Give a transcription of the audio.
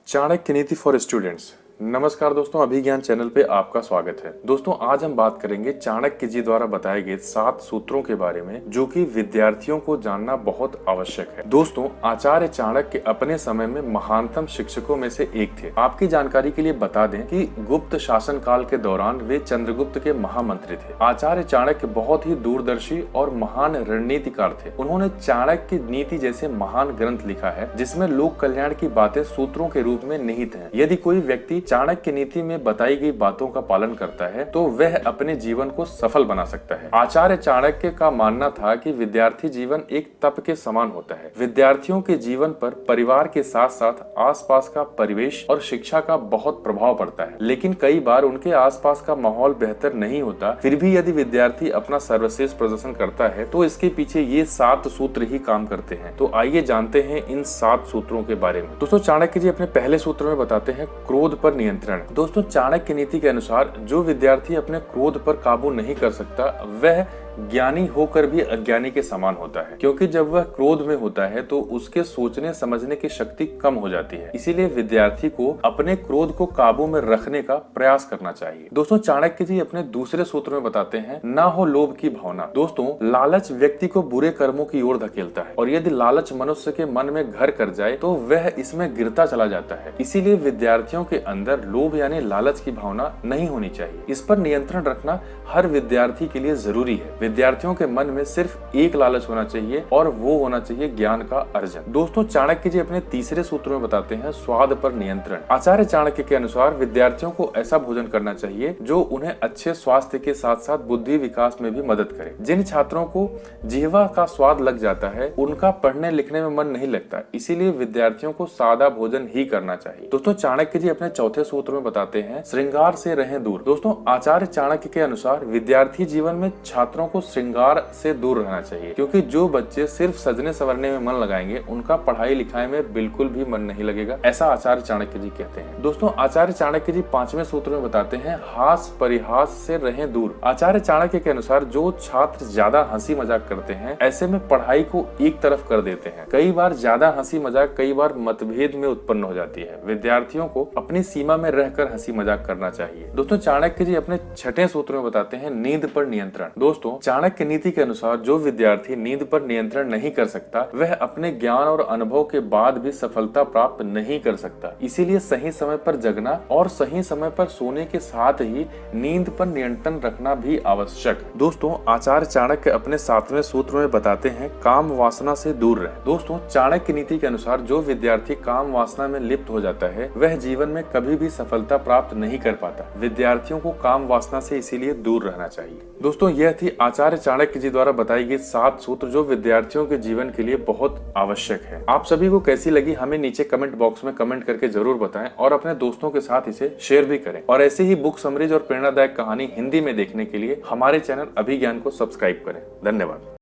चाणक्य नीति for students. नमस्कार दोस्तों, अभिज्ञान चैनल पे आपका स्वागत है। दोस्तों आज हम बात करेंगे चाणक्य जी द्वारा बताए गए 7 सूत्रों के बारे में जो कि विद्यार्थियों को जानना बहुत आवश्यक है। दोस्तों आचार्य चाणक्य अपने समय में महानतम शिक्षकों में से एक थे। आपकी जानकारी के लिए बता दें कि गुप्त शासन काल के दौरान वे चंद्रगुप्त के महामंत्री थे। आचार्य चाणक्य बहुत ही दूरदर्शी और महान रणनीतिकार थे। उन्होंने चाणक्य नीति जैसे महान ग्रंथ लिखा है जिसमें लोक कल्याण की बातें सूत्रों के रूप में निहित हैं। यदि कोई व्यक्ति चाणक्य नीति में बताई गई बातों का पालन करता है तो वह अपने जीवन को सफल बना सकता है। आचार्य चाणक्य का मानना था कि विद्यार्थी जीवन एक तप के समान होता है। विद्यार्थियों के जीवन पर परिवार के साथ साथ आसपास का परिवेश और शिक्षा का बहुत प्रभाव पड़ता है, लेकिन कई बार उनके आसपास का माहौल बेहतर नहीं होता। फिर भी यदि विद्यार्थी अपना सर्वश्रेष्ठ प्रदर्शन करता है तो इसके पीछे ये 7 सूत्र ही काम करते हैं। तो आइए जानते हैं इन 7 सूत्रों के बारे में। दोस्तों चाणक्य जी अपने पहले सूत्र में बताते हैं क्रोध पर नियंत्रण। दोस्तों चाणक्य नीति के अनुसार जो विद्यार्थी अपने क्रोध पर काबू नहीं कर सकता वह ज्ञानी होकर भी अज्ञानी के समान होता है, क्योंकि जब वह क्रोध में होता है तो उसके सोचने समझने की शक्ति कम हो जाती है। इसीलिए विद्यार्थी को अपने क्रोध को काबू में रखने का प्रयास करना चाहिए। दोस्तों चाणक्य जी अपने दूसरे सूत्र में बताते हैं ना हो लोभ की भावना। दोस्तों लालच व्यक्ति को बुरे कर्मों की ओर धकेलता है और यदि लालच मनुष्य के मन में घर कर जाए तो वह इसमें गिरता चला जाता है। इसीलिए विद्यार्थियों के अंदर लोभ यानी लालच की भावना नहीं होनी चाहिए। इस पर नियंत्रण रखना हर विद्यार्थी के लिए जरूरी है। विद्यार्थियों के मन में सिर्फ एक लालच होना चाहिए और वो होना चाहिए ज्ञान का अर्जन। दोस्तों चाणक्य जी अपने तीसरे सूत्र में बताते हैं स्वाद पर नियंत्रण। आचार्य चाणक्य के अनुसार विद्यार्थियों को ऐसा भोजन करना चाहिए जो उन्हें अच्छे स्वास्थ्य के साथ साथ बुद्धि विकास में भी मदद करे। जिन छात्रों को जिह्वा का स्वाद लग जाता है उनका पढ़ने लिखने में मन नहीं लगता, इसीलिए विद्यार्थियों को सादा भोजन ही करना चाहिए। दोस्तों चाणक्य जी अपने चौथे सूत्र में बताते हैं श्रृंगार से रहें दूर। दोस्तों आचार्य चाणक्य के अनुसार विद्यार्थी जीवन में छात्रों को श्रृंगार से दूर रहना चाहिए, क्योंकि जो बच्चे सिर्फ सजने संवरने में मन लगाएंगे उनका पढ़ाई लिखाई में बिल्कुल भी मन नहीं लगेगा, ऐसा आचार्य चाणक्य जी कहते हैं। दोस्तों आचार्य चाणक्य जी 5वें सूत्र में बताते हैं हास परिहास से रहें दूर। आचार्य चाणक्य के अनुसार जो छात्र ज्यादा हंसी मजाक करते हैं ऐसे में पढ़ाई को एक तरफ कर देते हैं। कई बार ज्यादा हंसी मजाक कई बार मतभेद में उत्पन्न हो जाती है। विद्यार्थियों को अपनी सीमा में रहकर हंसी मजाक करना चाहिए। दोस्तों चाणक्य जी अपने 6ठे सूत्र में बताते हैं नींद पर नियंत्रण। दोस्तों चाणक्य नीति के अनुसार जो विद्यार्थी नींद पर नियंत्रण नहीं कर सकता वह अपने ज्ञान और अनुभव के बाद भी सफलता प्राप्त नहीं कर सकता। इसीलिए सही समय पर जगना और सही समय पर सोने के साथ ही नींद पर नियंत्रण रखना भी आवश्यक। दोस्तों आचार्य चाणक्य अपने 7वें सूत्र में बताते हैं काम वासना से दूर रहे। दोस्तों चाणक्य नीति के अनुसार जो विद्यार्थी काम वासना में लिप्त हो जाता है वह जीवन में कभी भी सफलता प्राप्त नहीं कर पाता। विद्यार्थियों को काम वासना से इसीलिए दूर रहना चाहिए। दोस्तों यह थी आचार्य चाणक्य जी द्वारा बताई गई 7 सूत्र जो विद्यार्थियों के जीवन के लिए बहुत आवश्यक है। आप सभी को कैसी लगी हमें नीचे कमेंट बॉक्स में कमेंट करके जरूर बताएं और अपने दोस्तों के साथ इसे शेयर भी करें। और ऐसे ही बुक समरीज और प्रेरणादायक कहानी हिंदी में देखने के लिए हमारे चैनल अभिज्ञान को सब्सक्राइब करें। धन्यवाद।